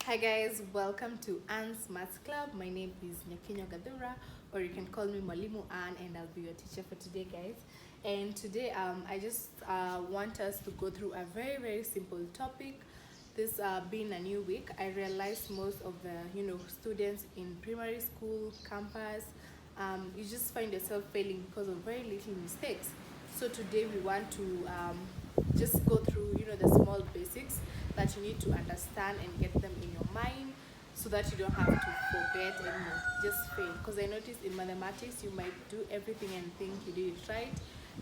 Hi guys, welcome to Anne's Maths Club. My name is Nyakinyo Gadura, or you can call me Mwalimu Anne, and I'll be your teacher for today, guys. And today, I just want us to go through a very simple topic. This being a new week, I realized most of the students in primary school campus, you just find yourself failing because of very little mistakes. So today we want to just go through the small basics that you need to understand and get them in your mind so that you don't have to forget and just fail. Because I noticed in mathematics you might do everything and think you did it right,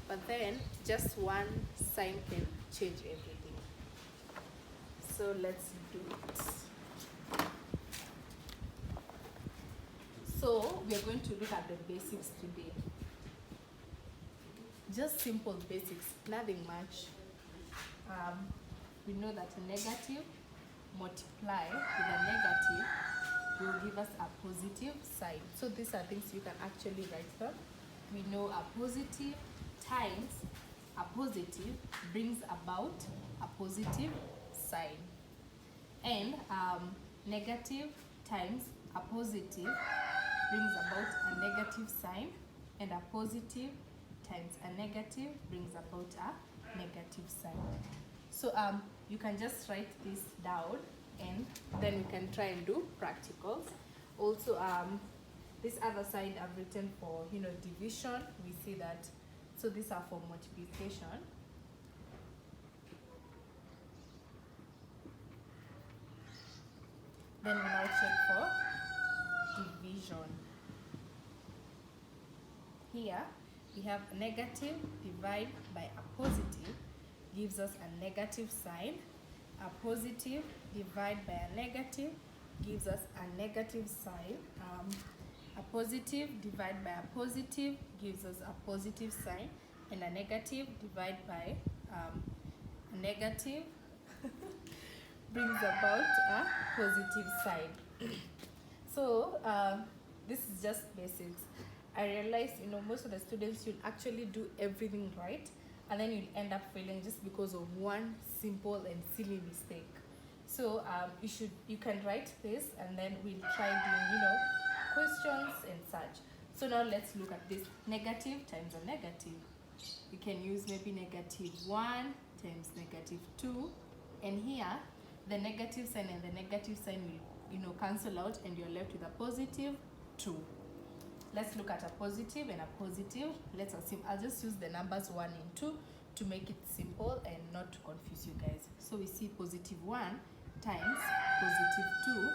but then just one sign can change everything. So let's do it. So we are going to look at the basics today. Just simple basics, nothing much. We know that a negative multiplied with a negative will give us a positive sign. So these are things you can actually write down. We know a positive times a positive brings about a positive sign. And negative times a positive brings about a negative sign, and a positive times a negative brings about a negative sign. So you can just write this down, and then we can try and do practicals. Also, this other side I've written for division. We see that. So these are for multiplication. Then we now check for division. Here we have a negative divided by a positive gives us a negative sign. A positive divided by a negative gives us a negative sign. A positive divided by a positive gives us a positive sign, and a negative divided by a negative brings about a positive sign. So this is just basics. I realized most of the students should actually do everything right, and then you'll end up failing just because of one simple and silly mistake. So you can write this, and then we'll try doing questions and such. So now let's look at this. Negative times a negative. You can use maybe -1 times -2, and here the negative sign and the negative sign will cancel out, and you're left with a positive 2. Let's look at a positive and a positive. Let's assume I'll just use the numbers 1 and 2 to make it simple and not to confuse you guys. So we see +1 times +2.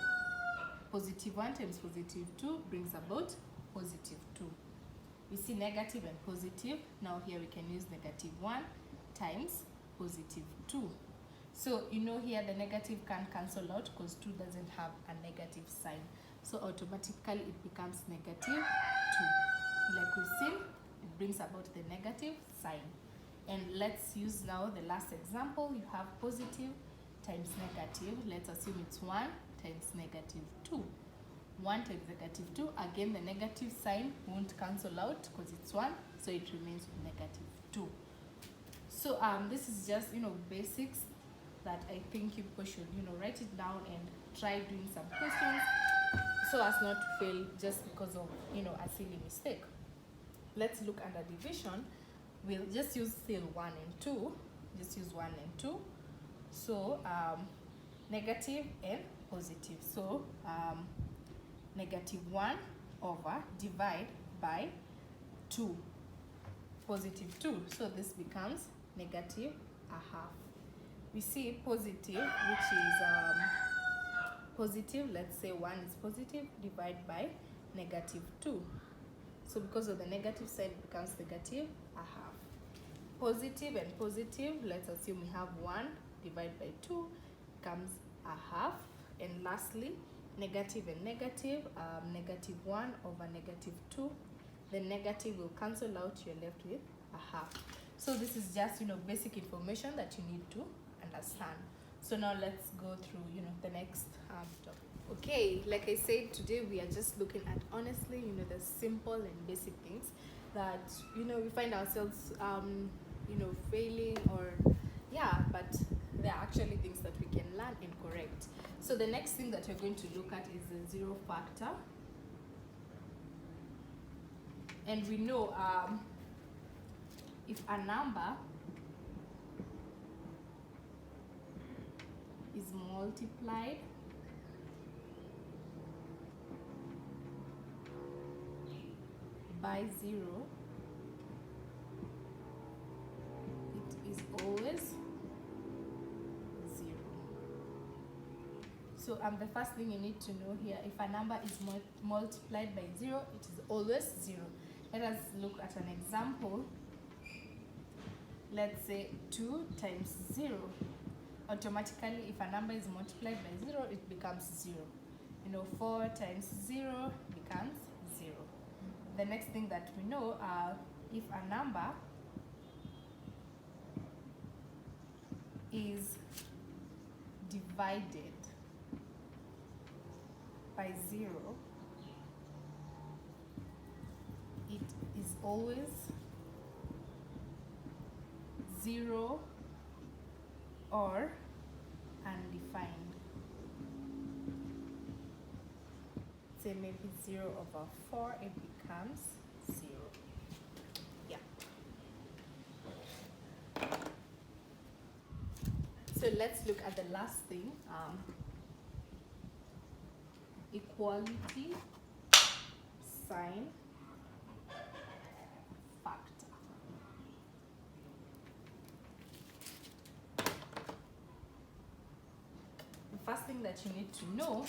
+1 times +2 brings about +2. We see negative and positive. Now here we can use -1 times +2. So here the negative can't cancel out because 2 doesn't have a negative sign. So automatically it becomes -2. Like we've seen, it brings about the negative sign. And let's use now the last example. You have positive times negative. Let's assume it's 1 times -2. 1 times -2. Again, the negative sign won't cancel out because it's 1, so it remains with -2. So this is just basics that I think people should write it down and try doing some questions so as not to fail just because of a silly mistake. Let's look under division. We'll just use still 1 and 2. Just use 1 and 2. So negative and positive. So -1 over divide by 2, +2. So this becomes -1/2. We see positive, which is positive. Let's say 1 is positive, divide by -2. So because of the negative sign, it becomes -1/2. Positive and positive, let's assume we have 1 divided by 2 becomes 1/2. And lastly, negative and negative, -1 over -2. The negative will cancel out, you're left with 1/2. So this is just basic information that you need to understand. So now let's go through the next topic. Okay, like I said, today we are just looking at honestly the simple and basic things that we find ourselves failing, or but there are actually things that we can learn and correct. So the next thing that we're going to look at is the zero factor. And we know if a number is multiplied by 0, it is always 0. So the first thing you need to know here, if a number is multiplied by 0, it is always 0. Let us look at an example. Let's say 2 times 0. Automatically, if a number is multiplied by 0, it becomes 0. 4 times 0 becomes 0. The next thing that we know, if a number is divided by 0, it is always 0 or undefined. Say maybe 0 over 4, it becomes 0. Yeah. So let's look at the last thing, equality sign factor. The first thing that you need to know,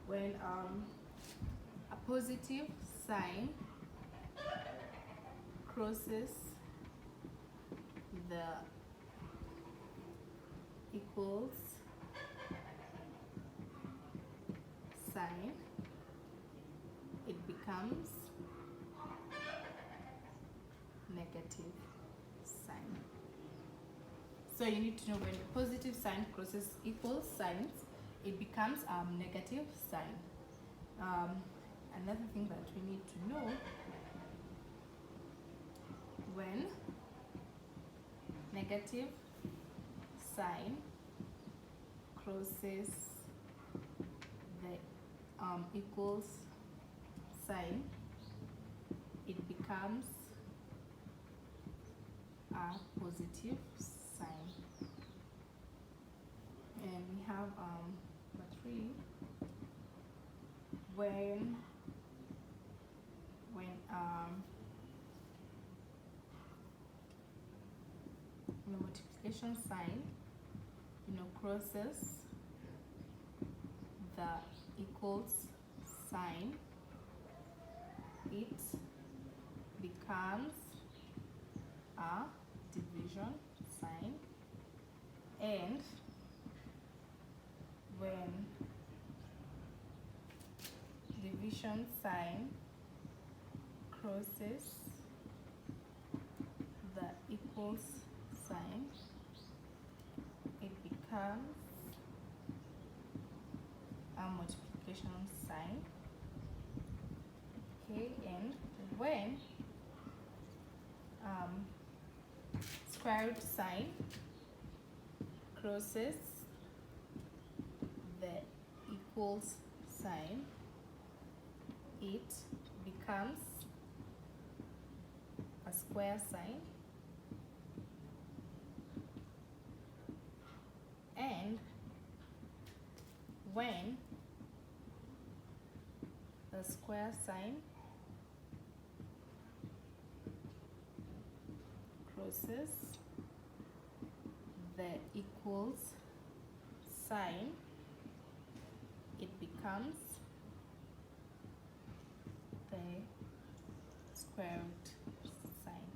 when a positive sign crosses the equals sign, it becomes negative sign. So you need to know when the positive sign crosses equal signs, it becomes negative sign. Another thing that we need to know, when negative sign crosses the equals sign, it becomes a positive sign. And we have number 3, when the multiplication sign crosses the equals sign, it becomes a division sign. And when division sign crosses the equals sign, it becomes a multiplication sign. Okay, and when square root sign crosses the equals sign, it becomes a square sign. And when the square sign crosses the equals sign, it becomes the square root sign.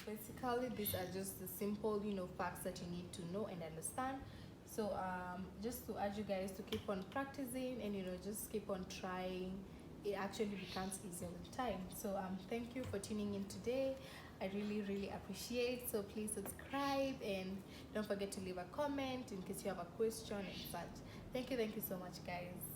Basically, these are just the simple, facts that you need to know and understand. So just to urge you guys to keep on practicing and just keep on trying. It actually becomes easier with time. So thank you for tuning in today. I really appreciate. So please subscribe and don't forget to leave a comment in case you have a question and such. Thank you so much, guys.